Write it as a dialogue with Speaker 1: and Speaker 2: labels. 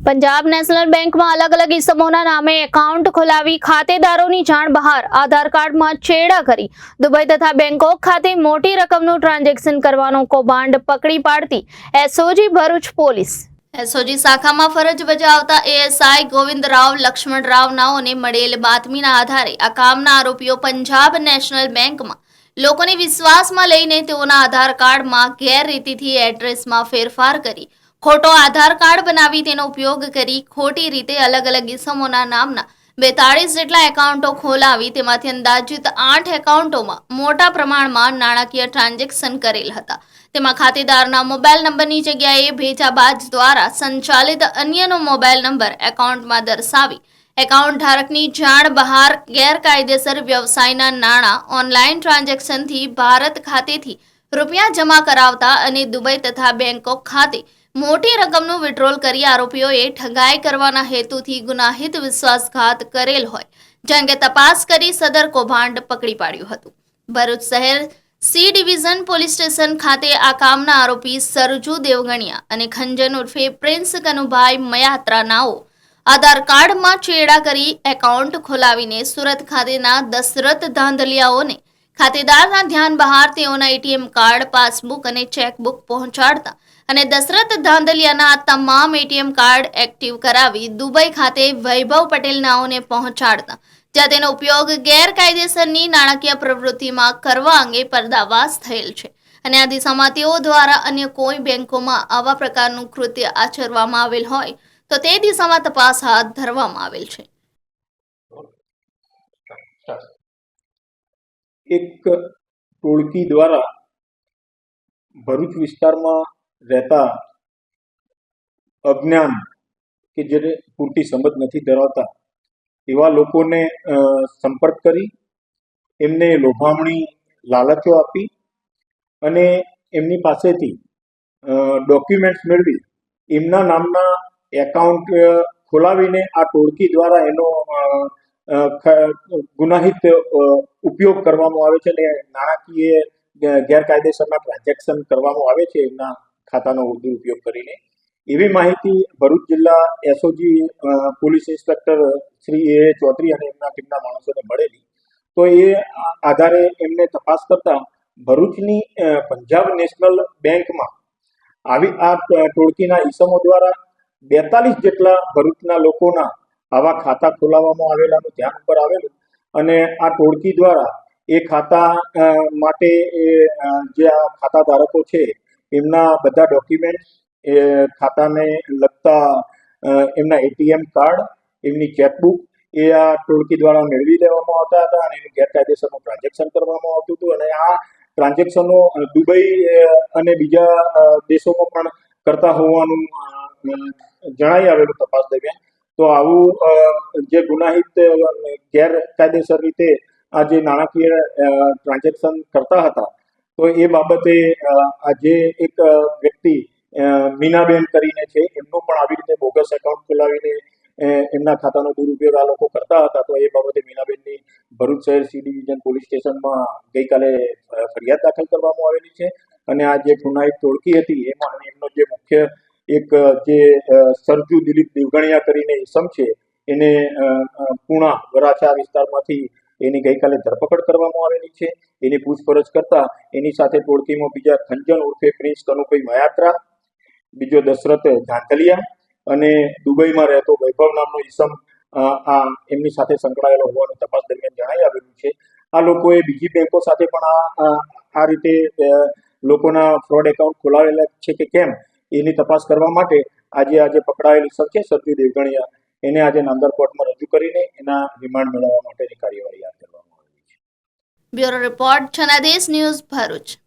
Speaker 1: Punjab national bank में अलग अलग इसमोना नामे एकाउंट खोलावी खातेदारों जाण बहार आधार कार्ड में छेड़ा करी दुबई तथा बेंकोक खाते मोटी रकमનું ट्रांजेक्शन करवानो कौभांड पकड़ी पाड़ती एसओजी भरूच पोलीस एसओजी શાખામાં ફરજ બજાવતા એએસઆઈ ગોવિંદરાવ લક્ષ્મણરાવ નાઓને મળેલ બાતમીના આધારે આ કામના આરોપીઓ પંજાબ નેશનલ બેંકમાં લોકોને વિશ્વાસમાં લઈને તેઓના આધાર કાર્ડમાં ગેરરીતિથી એડ્રેસમાં ફેરફાર કરી ખોટો આધાર કાર્ડ બનાવી તેનો ઉપયોગ કરી ખોટી રીતે અલગ અલગ ઇસમોના નામના 42 જેટલા એકાઉન્ટો ખોલાવી તેમાંથી અંદાજિત 8 એકાઉન્ટોમાં મોટા પ્રમાણમાં નાણાકીય ટ્રાન્ઝેક્શન કરેલ હતા। તેમાં ખાતેદારના મોબાઈલ નંબરની જગ્યાએ ભેજાબાજ દ્વારા સંચાલિત અન્યનો મોબાઈલ નંબર એકાઉન્ટમાં દર્શાવી એકાઉન્ટ ધારકની જાણ બહાર ગેરકાયદેસર વ્યવસાયના નાણાં ઓનલાઈન ટ્રાન્ઝેક્શનથી ભારત ખાતેથી રૂપિયા જમા કરાવતા અને દુબઈ તથા બેંકોક ખાતે મોટી રકમનું વિડ્રોલ કરી આરોપીઓએ ઠગાઈ કરવાના હેતુથી ગુનાહિત વિશ્વાસઘાત કરેલ હોય જે અંગે તપાસ કરી સદર કૌભાંડ પકડી પાડ્યું હતું। ભરૂચ શહેર સી ડિવિઝન પોલીસ સ્ટેશન ખાતે આ કામના આરોપી સરજુ દેવગણિયા અને ખંજન ઉર્ફે પ્રિન્સ કનુભાઈ મયાત્રા નાઓ આધાર કાર્ડમાં ચેડા કરી એકાઉન્ટ ખોલાવીને સુરત ખાતેના દશરથ ધાંધલિયાઓને ખાતેદારના ધ્યાન બહાર તેઓના એટીએમ કાર્ડ પાસબુક અને ચેકબુક પહોંચાડતા અને દશરથ ધાંધલિયાના તમામ એટીએમ કાર્ડ એક્ટિવ કરાવી દુબઈ ખાતે વૈભવ પટેલ નાઓને પહોંચાડતા જ્યાં તેનો ઉપયોગ ગેરકાયદેસરની નાણાકીય પ્રવૃત્તિમાં કરવા અંગે પર્દાફાશ થયેલ છે અને આ દિશામાં તેઓ દ્વારા અન્ય કોઈ બેંકોમાં આવા પ્રકારનું કૃત્ય આચરવામાં આવેલ હોય તો તે દિશામાં તપાસ હાથ ધરવામાં આવેલ છે।
Speaker 2: એક ટોળકી દ્વારા ભરૂચ વિસ્તારમાં રહેતા અજ્ઞાન કે જેને પૂરતી સમજ નથી ધરાવતા એવા લોકોને સંપર્ક કરી એમને લોભામણી લાલચો આપી અને એમની પાસેથી ડોક્યુમેન્ટ્સ મેળવી એમના નામના એકાઉન્ટ ખોલાવીને આ ટોળકી દ્વારા એનો ગુનાહિત ઉપયોગ કરવામાં આવે છે અને નાણાકીય ગેરકાયદેસરના ટ્રાન્ઝેક્શન કરવામાં આવે છે એમના ખાતાનો દુરુપયોગ કરીને। એવી માહિતી ભરૂચ જિલ્લા એસઓજી પોલીસ ઇન્સ્પેક્ટર શ્રી એ ચૌધરી અને એમના ટીમના માણસોને મળેલી તો એ આધારે એમને તપાસ કરતા ભરૂચની પંજાબ નેશનલ બેંકમાં આવી આ ટોળકીના ઈસમો દ્વારા 42 જેટલા ભરૂચના લોકોના આવા ખાતા ખોલાવવામાં આવેલાનું ધ્યાન ઉપર આવેલું અને આ ટોળકી દ્વારા એ ખાતા માટે જે આ ખાતા ધારકો છે એમના બધા ડોક્યુમેન્ટ્સ એ ખાતાને લગતા એમના એટીએમ કાર્ડ એમની ચેકબુક એ આ ટોળકી દ્વારા મેળવી લેવામાં આવતા હતા અને એનું ગેરકાયદેસરનું ટ્રાન્ઝેક્શન કરવામાં આવતું હતું અને આ ટ્રાન્ઝેક્શનો દુબઈ અને બીજા દેશોમાં પણ કરતા હોવાનું જણાઈ આવેલું તપાસ દરમિયાન। તો આવું જે ગુનાહિત ગેરકાયદેસર રીતે આ જે નાણાકીય ટ્રાન્ઝેક્શન કરતા હતા તો એ બાબતે આજે એક વ્યક્તિ મીનાબેન કરીને છે એમનું પણ આવી રીતે બોગસ એકાઉન્ટ ખોલાવીને એમના ખાતાનો દુરુપયોગ આ લોકો કરતા હતા તો એ બાબતે મીનાબેનની ભરૂચ શહેર સી ડિવિઝન પોલીસ સ્ટેશનમાં ગઈકાલે ફરિયાદ દાખલ કરવામાં આવેલી છે અને આ જે ગુનાહિત ટોળકી હતી એમાં એમનો જે મુખ્ય એક જે સરજુ દિલીપ દેવગણિયા કરીને ઇસમ છે એને પૂણા વરાછા વિસ્તારમાંથી એની ગઈકાલે ધરપકડ કરવામાં આવેલી છે। એની પૂછપરછ કરતા એની સાથે ટોળકીમાં બીજા ખંજન ઉર્ફે પ્રિન્સ કનુભાઈ મયાત્રા, બીજો દશરથ ધાંધલિયા અને દુબઈમાં રહેતો વૈભવ નામનો ઈસમ આ એમની સાથે સંકળાયેલો હોવાનું તપાસ દરમિયાન જણાઈ આવેલું છે। આ લોકોએ બીજી બેંકો સાથે પણ આ રીતે લોકોના ફ્રોડ એકાઉન્ટ ખોલાવેલા છે કે કેમ એની તપાસ કરવા માટે આજે પકડાયેલી ઈસમ છે સરજુ દેવગણિયા એને આજે નામદાર કોર્ટમાં રજૂ કરીને એના રિમાન્ડ મેળવવા માટેની કાર્યવાહી હાથ ધરવામાં આવી છે।
Speaker 1: Bureau report Janadesh news Bharuch.